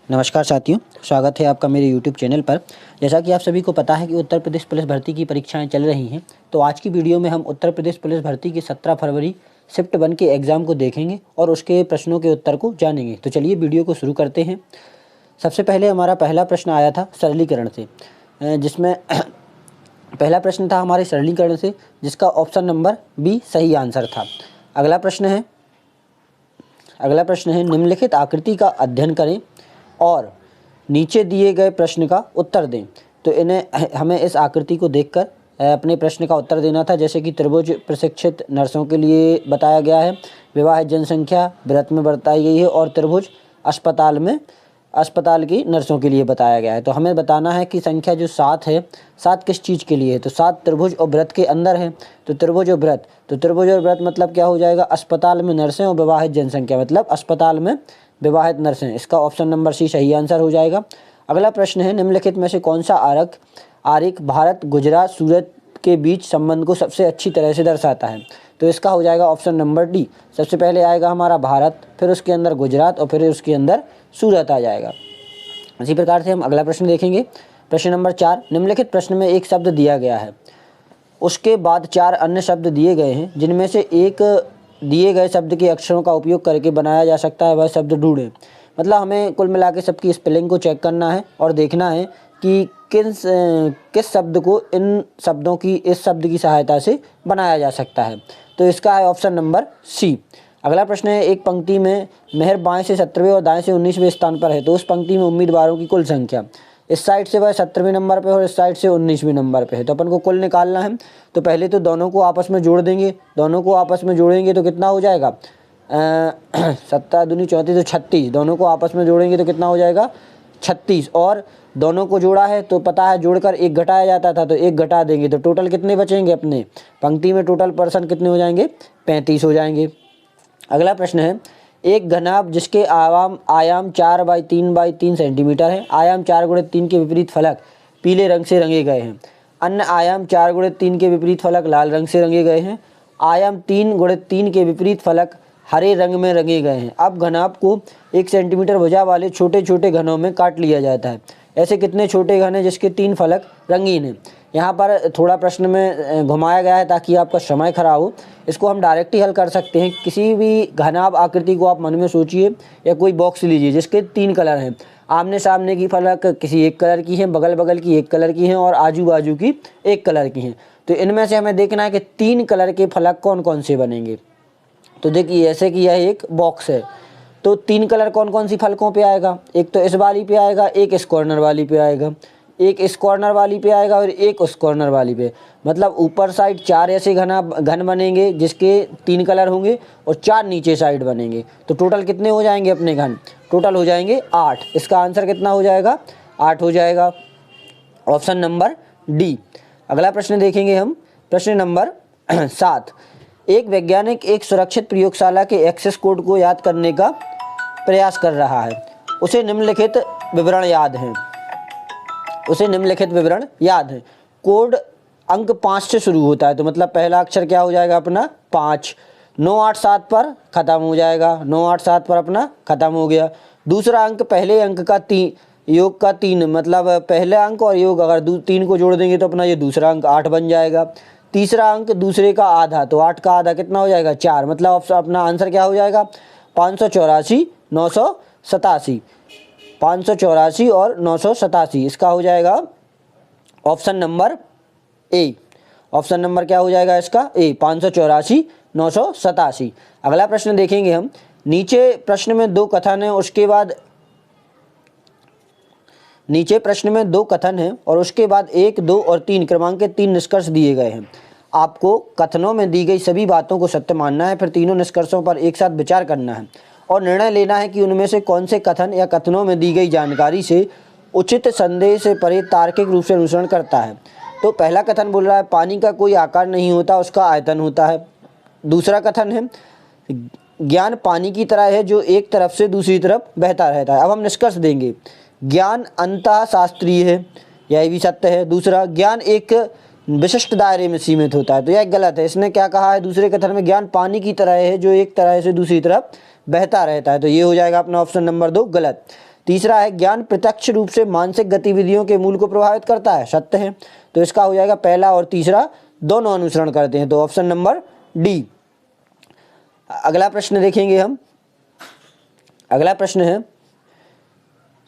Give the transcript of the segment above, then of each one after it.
नमस्कार साथियों, स्वागत है आपका मेरे यूट्यूब चैनल पर। जैसा कि आप सभी को पता है कि उत्तर प्रदेश पुलिस भर्ती की परीक्षाएं चल रही हैं, तो आज की वीडियो में हम उत्तर प्रदेश पुलिस भर्ती की 17 फरवरी शिफ्ट 1 के एग्ज़ाम को देखेंगे और उसके प्रश्नों के उत्तर को जानेंगे। तो चलिए वीडियो को शुरू करते हैं। सबसे पहले हमारा पहला प्रश्न आया था सरलीकरण से, जिसमें पहला प्रश्न था हमारे सरलीकरण से, जिसका ऑप्शन नंबर बी सही आंसर था। अगला प्रश्न है निम्नलिखित आकृति का अध्ययन करें और नीचे दिए गए प्रश्न का उत्तर दें। तो हमें इस आकृति को देखकर अपने प्रश्न का उत्तर देना था। जैसे कि त्रिभुज प्रशिक्षित नर्सों के लिए बताया गया है, विवाहित जनसंख्या व्रत में बताई गई है और त्रिभुज अस्पताल की नर्सों के लिए बताया गया है। तो हमें बताना है कि संख्या जो 7 है, 7 किस चीज़ के लिए है। तो 7 त्रिभुज और व्रत के अंदर है। तो त्रिभुज और व्रत मतलब क्या हो जाएगा, अस्पताल में नर्सें और विवाहित जनसंख्या मतलब अस्पताल में विवाहित नर्सें। इसका ऑप्शन नंबर सी सही आंसर हो जाएगा। अगला प्रश्न है निम्नलिखित में से कौन सा आरेख भारत, गुजरात, सूरत के बीच संबंध को सबसे अच्छी तरह से दर्शाता है। तो इसका हो जाएगा ऑप्शन नंबर डी। सबसे पहले आएगा हमारा भारत, फिर उसके अंदर गुजरात और फिर उसके अंदर सूरत आ जाएगा। इसी प्रकार से हम अगला प्रश्न देखेंगे। प्रश्न नंबर 4, निम्नलिखित प्रश्न में एक शब्द दिया गया है, उसके बाद 4 अन्य शब्द दिए गए हैं, जिनमें से एक दिए गए शब्द के अक्षरों का उपयोग करके बनाया जा सकता है, वह शब्द ढूंढें। मतलब हमें कुल मिला के सबकी स्पेलिंग को चेक करना है और देखना है कि किस शब्द को इस शब्द की सहायता से बनाया जा सकता है। तो इसका है ऑप्शन नंबर सी। अगला प्रश्न है, एक पंक्ति में मेहर बाएं से 17वें और दाएं से 19वें स्थान पर है, तो उस पंक्ति में उम्मीदवारों की कुल संख्या, इस साइड से वह 17वें नंबर पे और इस साइड से 19वें नंबर पे है। तो अपन को कुल निकालना है। तो पहले तो दोनों को आपस में जोड़ देंगे। दोनों को आपस में जोड़ेंगे तो कितना हो जाएगा, 7 दूनी 34 तो 36। दोनों को आपस में जोड़ेंगे तो कितना हो जाएगा 36। और दोनों को जोड़ा है तो पता है जोड़कर एक घटाया जाता था, तो एक घटा देंगे तो टोटल कितने बचेंगे, अपने पंक्ति में टोटल पर्सन कितने हो जाएंगे, 35 हो जाएंगे। अगला प्रश्न है, एक घनाभ जिसके आयाम 4x3x3 सेंटीमीटर है, आयाम 4x3 के विपरीत फलक पीले रंग से रंगे गए हैं, अन्य आयाम 4x3 के विपरीत फलक लाल रंग से रंगे गए हैं, आयाम 3x3 के विपरीत फलक हरे रंग में रंगे गए हैं। अब घनाभ को 1 सेंटीमीटर भुजा वाले छोटे छोटे घनों में काट लिया जाता है। ऐसे कितने छोटे घन हैं जिसके 3 फलक रंगीन हैं। यहाँ पर थोड़ा प्रश्न में घुमाया गया है ताकि आपका समय खराब हो। इसको हम डायरेक्ट ही हल कर सकते हैं। किसी भी घनाभ आकृति को आप मन में सोचिए या कोई बॉक्स लीजिए जिसके 3 कलर हैं। आमने सामने की फलक किसी एक कलर की हैं, बगल बगल की एक कलर की हैं और आजू बाजू की एक कलर की हैं। तो इनमें से हमें देखना है कि 3 कलर के फलक कौन कौन से बनेंगे। तो देखिए ऐसे कि यह एक बॉक्स है, तो 3 कलर कौन कौन सी फलकों पे आएगा, एक तो इस वाली पे आएगा, एक इस कॉर्नर वाली पे आएगा, एक इस कॉर्नर वाली पे आएगा और एक उस कॉर्नर वाली पे। मतलब ऊपर साइड 4 ऐसे घन बनेंगे जिसके 3 कलर होंगे और 4 नीचे साइड बनेंगे। तो टोटल कितने हो जाएंगे अपने घन, टोटल हो जाएंगे 8। इसका आंसर कितना हो जाएगा, 8 हो जाएगा, ऑप्शन नंबर डी। अगला प्रश्न देखेंगे हम, प्रश्न नंबर 7, एक वैज्ञानिक एक सुरक्षित प्रयोगशाला के एक्सेस कोड को याद करने का प्रयास कर रहा है, उसे निम्नलिखित विवरण याद है। कोड अंक 5 से शुरू होता है, तो मतलब पहला अक्षर क्या हो जाएगा अपना 5, 987 पर ख़त्म हो जाएगा, 987 पर अपना ख़त्म हो गया। दूसरा अंक पहले अंक का योग का 3, मतलब पहला अंक और योग अगर 3 को जोड़ देंगे तो अपना ये दूसरा अंक 8 बन जाएगा। तीसरा अंक दूसरे का आधा, तो 8 का आधा कितना हो जाएगा 4, मतलब अपना आंसर क्या हो जाएगा 584 987, 584 और 987। इसका हो जाएगा option number A. Option number क्या हो जाएगा इसका ए, 584 987। अगला प्रश्न देखेंगे हम। नीचे प्रश्न में 2 कथन है, उसके बाद और उसके बाद 1, 2 और 3 क्रमांकित 3 निष्कर्ष दिए गए हैं। आपको कथनों में दी गई सभी बातों को सत्य मानना है, फिर तीनों निष्कर्षों पर एक साथ विचार करना है और निर्णय लेना है कि उनमें से कौन से कथन या कथनों में दी गई जानकारी से उचित संदेह से परे तार्किक रूप से अनुसरण करता है। तो पहला कथन बोल रहा है पानी का कोई आकार नहीं होता, उसका आयतन होता है। दूसरा कथन है ज्ञान पानी की तरह है जो एक तरफ से दूसरी तरफ बहता रहता है। अब हम निष्कर्ष देंगे, ज्ञान अंतः शास्त्रीय है, यह भी सत्य है। दूसरा, ज्ञान एक विशिष्ट दायरे में सीमित होता है, तो यह गलत है। इसने क्या कहा है दूसरे कथन में, ज्ञान पानी की तरह है जो एक तरह से दूसरी तरफ बहता रहता है, तो ये हो जाएगा अपना ऑप्शन नंबर 2 गलत। तीसरा है ज्ञान प्रत्यक्ष रूप से मानसिक गतिविधियों के मूल को प्रभावित करता है, सत्य है। तो इसका हो जाएगा पहला और तीसरा दोनों अनुसरण करते हैं, तो ऑप्शन नंबर डी। अगला प्रश्न देखेंगे हम। अगला प्रश्न है,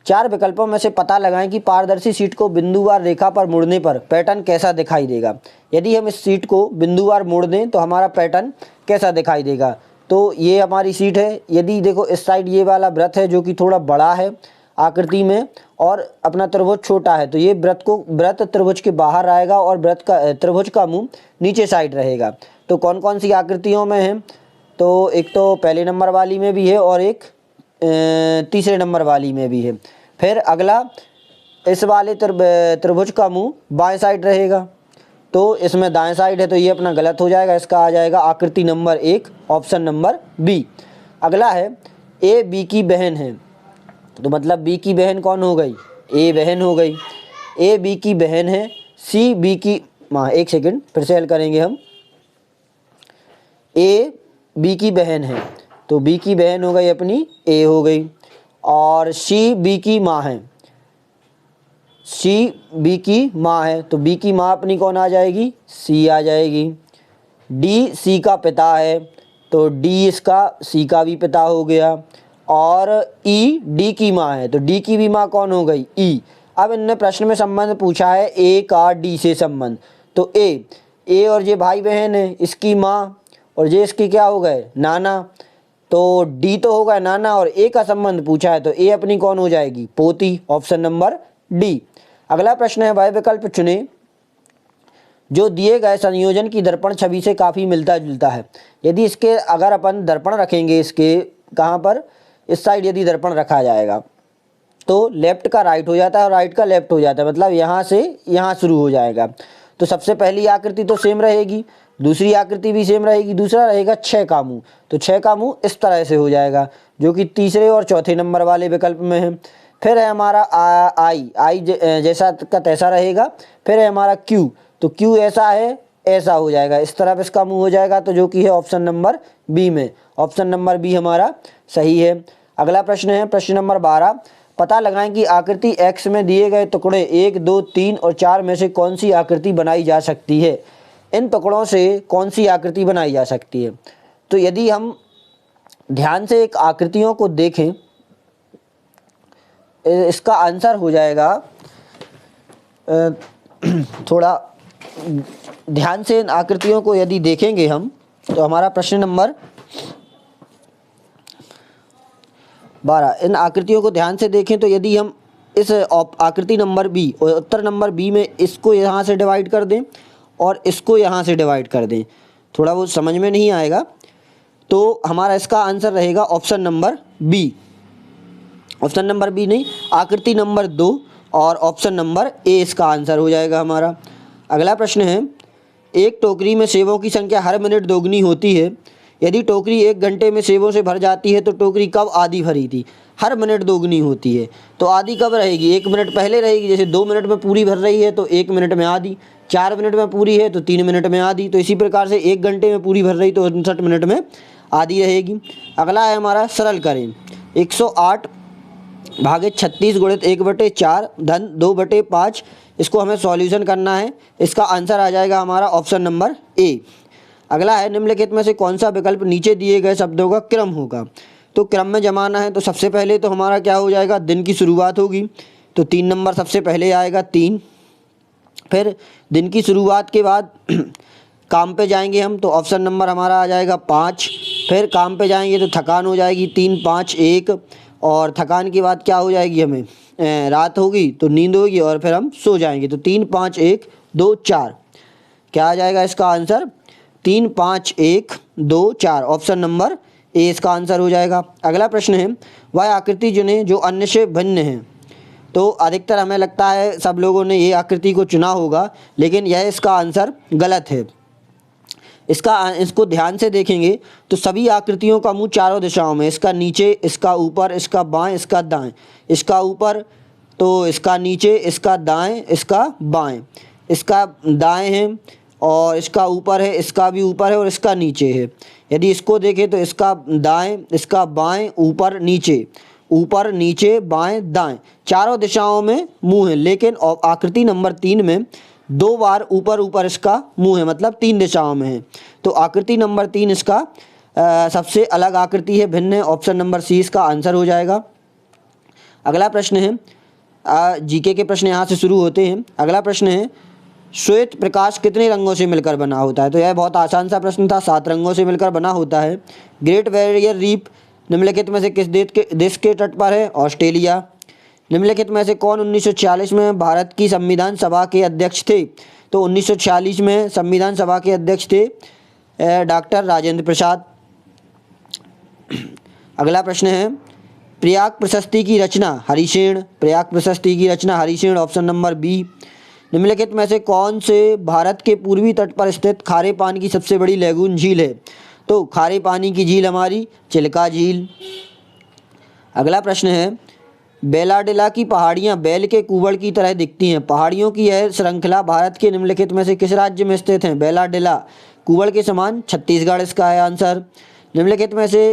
चार विकल्पों में से पता लगाएं कि पारदर्शी शीट को बिंदुवार रेखा पर मुड़ने पर पैटर्न कैसा दिखाई देगा। यदि हम इस शीट को बिंदुवार मोड़ दें तो हमारा पैटर्न कैसा दिखाई देगा। तो ये हमारी शीट है। यदि देखो इस साइड ये वाला वृत्त है जो कि थोड़ा बड़ा है आकृति में और अपना त्रिभुज छोटा है, तो ये वृत्त त्रिभुज के बाहर आएगा और त्रिभुज का मुंह नीचे साइड रहेगा। तो कौन कौन सी आकृतियों में है, तो एक तो पहले नंबर वाली में भी है और एक तीसरे नंबर वाली में भी है। फिर अगला, इस वाले त्रिभुज का मुंह बाएं साइड रहेगा, तो इसमें दाएं साइड है, तो ये अपना गलत हो जाएगा। इसका आ जाएगा आकृति नंबर 1, ऑप्शन नंबर बी। अगला है, ए बी की बहन है, तो मतलब बी की बहन कौन हो गई, ए बहन हो गई। ए बी की बहन है, सी बी की माँ, एक सेकंड फिर से हल करेंगे हम। ए बी की बहन है, तो बी की बहन हो गई अपनी ए हो गई, और सी बी की माँ है, सी बी की माँ है, तो बी की माँ अपनी कौन आ जाएगी, सी आ जाएगी। डी सी का पिता है, तो डी इसका सी का भी पिता हो गया, और ई डी की माँ है, तो डी की भी माँ कौन हो गई, ई। अब इनने प्रश्न में संबंध पूछा है ए का डी से संबंध, तो ए और ये भाई बहन है, इसकी माँ और ये इसकी क्या हो गए, नाना, तो डी तो होगा नाना और ए का संबंध पूछा है, तो ए अपनी कौन हो जाएगी, पोती, ऑप्शन नंबर डी। अगला प्रश्न है, वह विकल्प चुने जो दिए गए संयोजन की दर्पण छवि से काफ़ी मिलता जुलता है। यदि इसके अगर अपन दर्पण रखेंगे, इसके कहाँ पर, इस साइड यदि दर्पण रखा जाएगा तो लेफ्ट का राइट हो जाता है और राइट का लेफ्ट हो जाता है, मतलब यहाँ से यहाँ शुरू हो जाएगा। तो सबसे पहली आकृति तो सेम रहेगी, दूसरी आकृति भी सेम रहेगी, दूसरा रहेगा 6 का मुँह, तो 6 का मुँह इस तरह से हो जाएगा, जो कि तीसरे और चौथे नंबर वाले विकल्प में है। फिर है हमारा आई जैसा का तैसा रहेगा। फिर है हमारा क्यू, तो क्यू ऐसा है ऐसा हो जाएगा, इस तरफ इसका मुंह हो जाएगा, तो जो कि है ऑप्शन नंबर बी में, ऑप्शन नंबर बी हमारा सही है। अगला प्रश्न है, प्रश्न नंबर 12, पता लगाएं कि आकृति एक्स में दिए गए टुकड़े 1, 2, 3 और 4 में से कौन सी आकृति बनाई जा सकती है। इन टुकड़ों से कौन सी आकृति बनाई जा सकती है। तो यदि हम ध्यान से एक आकृतियों को देखें, इसका आंसर हो जाएगा, थोड़ा ध्यान से इन आकृतियों को यदि देखेंगे हम, तो हमारा प्रश्न नंबर 12, इन आकृतियों को ध्यान से देखें तो यदि हम इस आकृति नंबर बी और उत्तर नंबर बी में इसको यहाँ से डिवाइड कर दें और इसको यहाँ से डिवाइड कर दें, थोड़ा वो समझ में नहीं आएगा, तो हमारा इसका आंसर रहेगा option number B, option number B नहीं, आकृति नंबर 2 और ऑप्शन नंबर ए इसका आंसर हो जाएगा हमारा। अगला प्रश्न है, एक टोकरी में सेबों की संख्या हर मिनट दोगुनी होती है। यदि टोकरी 1 घंटे में सेबों से भर जाती है तो टोकरी कब आधी भरी थी। हर मिनट दोगुनी होती है, तो आधी कब रहेगी, 1 मिनट पहले रहेगी, जैसे 2 मिनट में पूरी भर रही है तो 1 मिनट में आधी, 4 मिनट में पूरी है तो 3 मिनट में आधी, तो इसी प्रकार से 1 घंटे में पूरी भर रही तो 59 मिनट में आधी रहेगी। अगला है हमारा, सरल करें, 108 भागे 36 गुणित 1/4 धन 2/5, इसको हमें सॉल्यूशन करना है। इसका आंसर आ जाएगा हमारा ऑप्शन नंबर ए। अगला है, निम्नलिखित में से कौन सा विकल्प नीचे दिए गए शब्दों का क्रम होगा। तो क्रम में जमाना है, तो सबसे पहले तो हमारा क्या हो जाएगा, दिन की शुरुआत होगी, तो 3 नंबर सबसे पहले आएगा 3। फिर दिन की शुरुआत के बाद काम पे जाएंगे हम, तो ऑप्शन नंबर हमारा आ जाएगा 5। फिर काम पे जाएंगे तो थकान हो जाएगी 3, 5, 1, और थकान के बाद क्या हो जाएगी, हमें रात होगी तो नींद होगी और फिर हम सो जाएंगे, तो 3, 5, 1, 2, 4 क्या आ जाएगा इसका आंसर, 3, 5, 1, 2, 4, ऑप्शन नंबर ए इसका आंसर हो जाएगा। अगला प्रश्न है, वह आकृति चुनें जो अन्य से भिन्न है। तो अधिकतर हमें लगता है सब लोगों ने ये आकृति को चुना होगा, लेकिन यह इसका आंसर गलत है। इसको ध्यान से देखेंगे तो सभी आकृतियों का मुंह चारों दिशाओं में, इसका नीचे, इसका ऊपर, इसका बाएं, इसका दाएं, इसका ऊपर तो इसका नीचे, इसका दाएं, इसका बाएं, इसका दाएं है और इसका ऊपर है, इसका भी ऊपर है और इसका नीचे है। यदि इसको देखें तो इसका दाएं, इसका बाएं, ऊपर, नीचे, ऊपर, नीचे, बाएं, दाएं, चारों दिशाओं में मुंह है। लेकिन आकृति नंबर 3 में 2 बार ऊपर ऊपर इसका मुंह है, मतलब 3 दिशाओं में है। तो आकृति नंबर 3 इसका सबसे अलग आकृति है, भिन्न है। ऑप्शन नंबर सी इसका आंसर हो जाएगा। अगला प्रश्न है, जीके के प्रश्न यहाँ से शुरू होते हैं। अगला प्रश्न है, श्वेत प्रकाश कितने रंगों से मिलकर बना होता है? तो यह बहुत आसान सा प्रश्न था, 7 रंगों से मिलकर बना होता है। ग्रेट बैरियर रीफ निम्नलिखित में से किस देश के तट पर है? ऑस्ट्रेलिया। निम्नलिखित में से कौन 1946 में भारत की संविधान सभा के अध्यक्ष थे? तो 1946 में संविधान सभा के अध्यक्ष थे डॉक्टर राजेंद्र प्रसाद। अगला प्रश्न है, प्रयाग प्रशस्ति की रचना हरिसेन। प्रयाग प्रशस्ति की रचना हरिसेन, ऑप्शन नंबर बी। निम्नलिखित में से कौन से भारत के पूर्वी तट पर स्थित खारे पानी की सबसे बड़ी लैगून झील है? तो खारे पानी की झील हमारी चिल्का झील। अगला प्रश्न है, बेलाडेला की पहाड़ियाँ बैल के कुबड़ की तरह दिखती हैं। पहाड़ियों की यह श्रृंखला भारत के निम्नलिखित में से किस राज्य में स्थित है? बेलाडेला कुबड़ के समान छत्तीसगढ़ इसका है आंसर। निम्नलिखित में से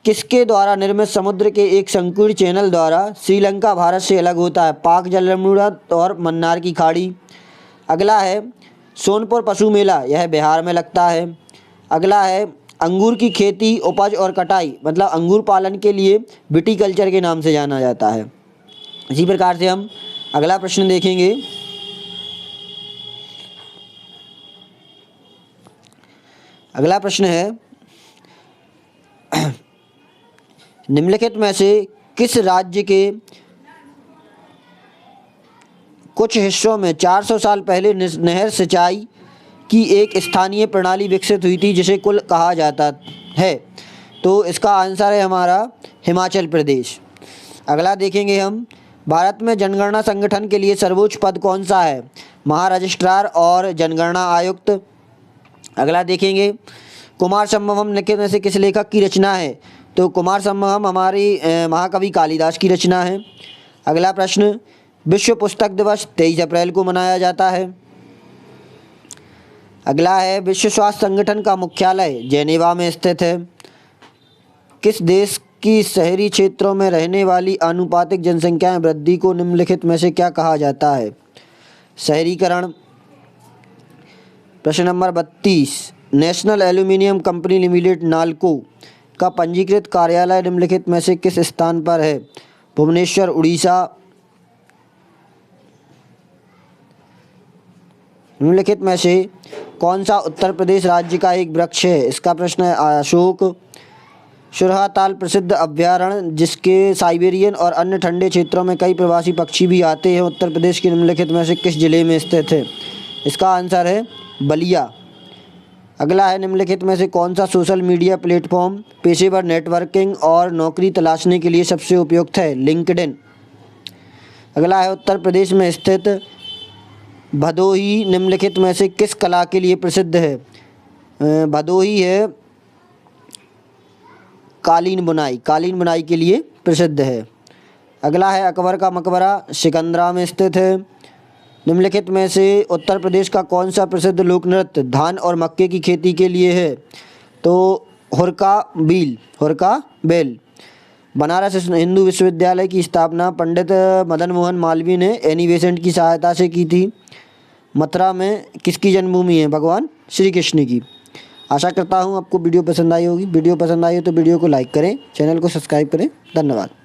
किसके द्वारा निर्मित समुद्र के एक संकीर्ण चैनल द्वारा श्रीलंका भारत से अलग होता है? पाक जलसमुद्र और मन्नार की खाड़ी। अगला है, सोनपुर पशु मेला, यह बिहार में लगता है। अगला है, अंगूर की खेती, उपज और कटाई, मतलब अंगूर पालन के लिए विटीकल्चर के नाम से जाना जाता है। इसी प्रकार से हम अगला प्रश्न देखेंगे। अगला प्रश्न है, निम्नलिखित में से किस राज्य के कुछ हिस्सों में 400 साल पहले नहर सिंचाई की एक स्थानीय प्रणाली विकसित हुई थी जिसे कुल कहा जाता है? तो इसका आंसर है हमारा हिमाचल प्रदेश। अगला देखेंगे हम, भारत में जनगणना संगठन के लिए सर्वोच्च पद कौन सा है? महारजिस्ट्रार और जनगणना आयुक्त। अगला देखेंगे, कुमार संभवम निम्नलिखित में से किस लेखक की रचना है? तो कुमार संभवम हमारी महाकवि कालिदास की रचना है। अगला प्रश्न, विश्व पुस्तक दिवस 23 अप्रैल को मनाया जाता है। अगला है, विश्व स्वास्थ्य संगठन का मुख्यालय जेनेवा में स्थित है। किस देश की शहरी क्षेत्रों में रहने वाली आनुपातिक जनसंख्या वृद्धि को निम्नलिखित में से क्या कहा जाता है? शहरीकरण। प्रश्न number 32, national aluminium company limited NALCO का पंजीकृत कार्यालय निम्नलिखित में से किस स्थान पर है? भुवनेश्वर, उड़ीसा। निम्नलिखित में से कौन सा उत्तर प्रदेश राज्य का एक वृक्ष है? इसका प्रश्न है अशोक। सुरहाताल प्रसिद्ध अभयारण्य जिसके साइबेरियन और अन्य ठंडे क्षेत्रों में कई प्रवासी पक्षी भी आते हैं, उत्तर प्रदेश के निम्नलिखित में से किस जिले में स्थित है? इसका आंसर है बलिया। अगला है, निम्नलिखित में से कौन सा सोशल मीडिया प्लेटफॉर्म पेशेवर नेटवर्किंग और नौकरी तलाशने के लिए सबसे उपयुक्त है? लिंक्डइन। अगला है, उत्तर प्रदेश में स्थित भदोही निम्नलिखित में से किस कला के लिए प्रसिद्ध है? भदोही है कालीन बुनाई के लिए प्रसिद्ध है। अगला है, अकबर का मकबरा सिकंदरा में स्थित है। निम्नलिखित में से उत्तर प्रदेश का कौन सा प्रसिद्ध लोक नृत्य धान और मक्के की खेती के लिए है? तो हुरका बेल। बनारस हिंदू विश्वविद्यालय की स्थापना पंडित मदन मोहन मालवीय ने एनी बेसेंट की सहायता से की थी। मथुरा में किसकी जन्मभूमि है? भगवान श्री कृष्ण की। आशा करता हूँ आपको वीडियो पसंद आई होगी। वीडियो पसंद आई हो तो वीडियो को लाइक करें, चैनल को सब्सक्राइब करें। धन्यवाद।